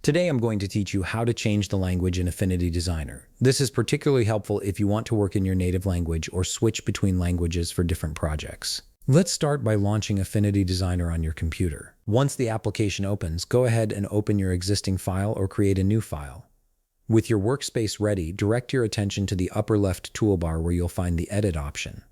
Today I'm going to teach you how to change the language in Affinity Designer. This is particularly helpful if you want to work in your native language or switch between languages for different projects. Let's start by launching Affinity Designer on your computer. Once the application opens, go ahead and open your existing file or create a new file. With your workspace ready, direct your attention to the upper left toolbar where you'll find the Edit option.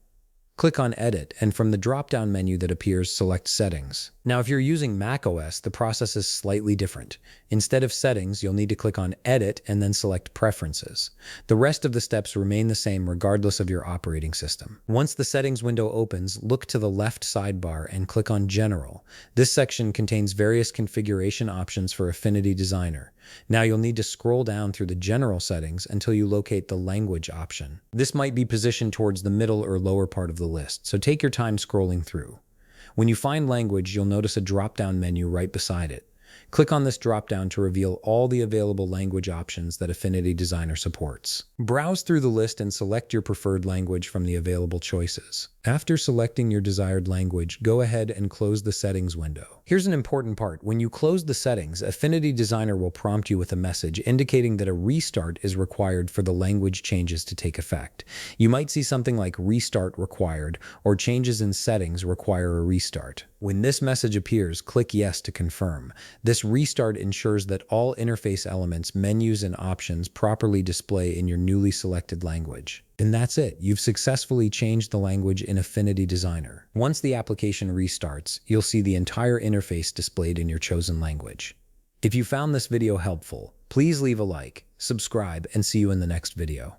Click on Edit, and from the drop-down menu that appears, select Settings. Now, if you're using macOS, the process is slightly different. Instead of Settings, you'll need to click on Edit and then select Preferences. The rest of the steps remain the same regardless of your operating system. Once the Settings window opens, look to the left sidebar and click on General. This section contains various configuration options for Affinity Designer. Now you'll need to scroll down through the general settings until you locate the language option. This might be positioned towards the middle or lower part of the list, so take your time scrolling through. When you find language, you'll notice a drop-down menu right beside it. Click on this drop-down to reveal all the available language options that Affinity Designer supports. Browse through the list and select your preferred language from the available choices. After selecting your desired language, go ahead and close the settings window. Here's an important part. When you close the settings, Affinity Designer will prompt you with a message indicating that a restart is required for the language changes to take effect. You might see something like "Restart required" or "Changes in settings require a restart." When this message appears, click Yes to confirm. This restart ensures that all interface elements, menus, and options properly display in your newly selected language. And that's it. You've successfully changed the language in Affinity Designer. Once the application restarts, you'll see the entire interface displayed in your chosen language. If you found this video helpful, please leave a like, subscribe, and see you in the next video.